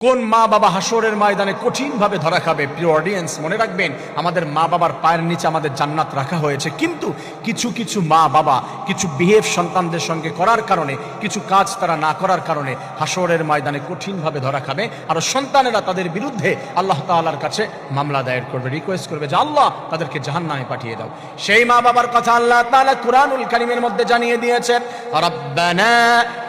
কোন মা বাবা হাসরের ময়দানে কঠিন ভাবে ধরা খাবে? প্রিয় অডিয়েন্স, মনে রাখবেন, আমাদের মা বাবার পায়ের নিচে আমাদের জান্নাত রাখা হয়েছে, কিন্তু কিছু কিছু মা বাবা কিছু বিহেভ সন্তানদের সঙ্গে করার কারণে, কিছু কাজ তারা না করার কারণে হাসরের ময়দানে কঠিন ভাবে ধরা খাবে। আর সন্তানেরা তাদের বিরুদ্ধে আল্লাহ তাআলার কাছে মামলা দায়ের করবে, রিকোয়েস্ট করবে যে আল্লাহ তাদেরকে জাহান্নামে পাঠিয়ে দাও। সেই মা বাবার কথা আল্লাহ তাআলা কুরআনুল কারীমের মধ্যে জানিয়ে দিয়েছেন, রব্বানা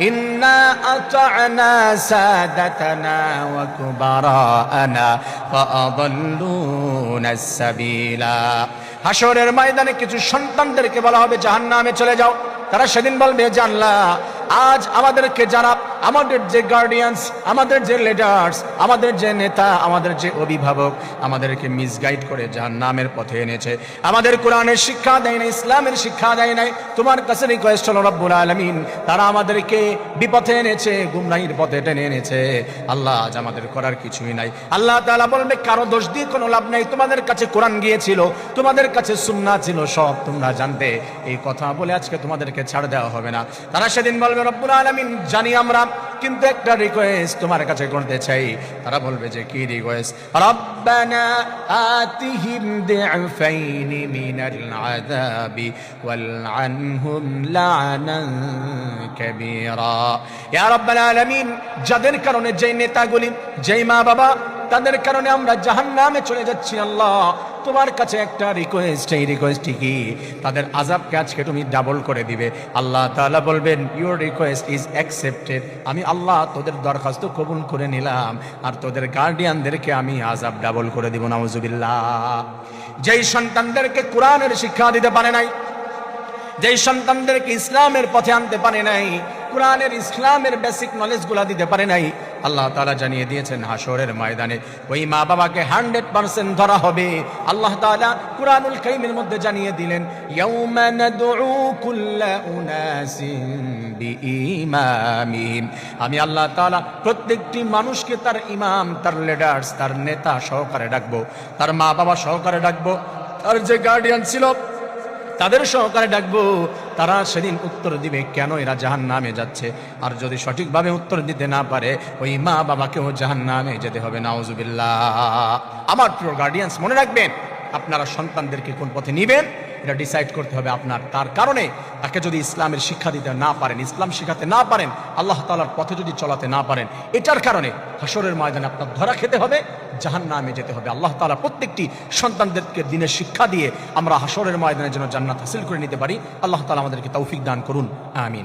ইন্না আতা'না সাদাতানা ওয়া কুবারানা ফাআদাল্লুনা সাবিলা। হাসরের ময়দানে কিছু সন্তানদেরকে বলা হবে জাহান্নামে চলে যাও। তারা সেদিন বলবে যে আল্লাহ, আজ আমাদেরকে যারা, আমাদের যে গার্ডিয়ানস, আমাদের যে লিডার্স, আমাদের যে নেতা, আমাদের যে অভিভাবক, আমাদেরকে মিসগাইড করে জাহান্নামের পথে এনেছে, আমাদের কোরআনের শিক্ষা দেয় নাই, ইসলামের শিক্ষা দেয় নাই, তোমার কাছে রিকোয়েস্ট হলো রব্বুল আলামিন, তারা আমাদেরকে বিপথে এনেছে, গুমরাহির পথে টেনে এনেছে। আল্লাহ, আজ আমাদের করার কিছুই নাই। আল্লাহ তাআলা বলবে কারো দোষ দিয়ে কোনো লাভ নাই, তোমাদের কাছে কোরআন গিয়েছিল, তোমাদের কাছে সুন্নাহ ছিল, সব তোমরা জানতে, এই কথা বলে আজকে তোমাদেরকে ছাড় দেওয়া হবে না। তারা সেদিন বলবে রব্বুল আলামিন, জানি আমরা, কিন্তু একটা রিকোয়েস্ট তোমার কাছে করতে চাই। তারা বলবে যে কি রিকোয়েস্ট? রব্বানা আতিহিম দি'ফাইনি মিনাল আযাবি ওয়ালআনহুম লা'নান কাবীরা। ইয়া রাব্বাল আলামিন, যাদের কারণে, যেই নেতাগুলি, যেই মা বাবা, তাদের কারণে আমরা জাহান্নামে চলে যাচ্ছি, আল্লাহ তোমার কাছে একটা রিকোয়েস্ট, এই রিকোয়েস্টটি কি? তাদের আযাবকে আজকে তুমি ডাবল করে দিবে। আল্লাহ তাআলা বলবেন, ইউর রিকোয়েস্ট ইজ অ্যাকসেপ্টেড। আমি আল্লাহ তোদের দরখাস্ত কবুল করে নিলাম, আর তোদের গার্ডিয়ানদেরকে আমি আযাব ডাবল করে দিব। নাউজুবিল্লাহ। যেই সন্তানদেরকে কোরআনের শিক্ষা দিতে পারে নাই, যেই সন্তানদেরকে ইসলামের পথে আনতে পারে নাই, কোরআনের ইসলামের বেসিক নলেজ গুলা দিতে পারে নাই, আল্লাহ তাআলা জানিয়ে দিয়েছেন হাসরের ময়দানে ওই মা বাবাকে 100% ধরা হবে। আল্লাহ তাআলা কুরআনুল কারীমের মধ্যে জানিয়ে দিলেন, ইয়াউমা নাদউ কুল্লা উনাসিন বিইমামিহিম। আমি আল্লাহ তাআলা প্রত্যেকটি মানুষকে তার ইমাম, তার লিডার্স, তার নেতা সহকারে ডাকবো, তার মা বাবা সহকারে ডাকবো, তার যে গার্ডিয়ান ছিল তাদের সহকারে ডাকবো। তারা সেদিন উত্তর দিবে কেন এরা জাহান্নামে যাচ্ছে। আর যদি সঠিকভাবে উত্তর দিতে না পারে, ওই মা বাবাকেও জাহান্নামে যেতে হবে। নাউজুবিল্লাহ। আমার প্রিয় গার্ডিয়ানস, মনে রাখবেন, আপনারা সন্তানদেরকে কোন পথে নিবেন এটা ডিসাইড করতে হবে আপনার। তার কারণে তাকে যদি ইসলামের শিক্ষা দিতে না পারেন, ইসলাম শিখাতে না পারেন, আল্লাহ তাআলার পথে যদি চলাতে না পারেন, এটার কারণে হাসরের ময়দানে আপনার ধরা খেতে হবে, জাহান্নামে যেতে হবে। আল্লাহ তাআলা প্রত্যেকটি সন্তানদেরকে দিনের শিক্ষা দিয়ে আমরা হাসরের ময়দানে যেন জান্নাত হাসিল করে নিতে পারি। আল্লাহ তাআলা আমাদেরকে তৌফিক দান করুন। আমিন।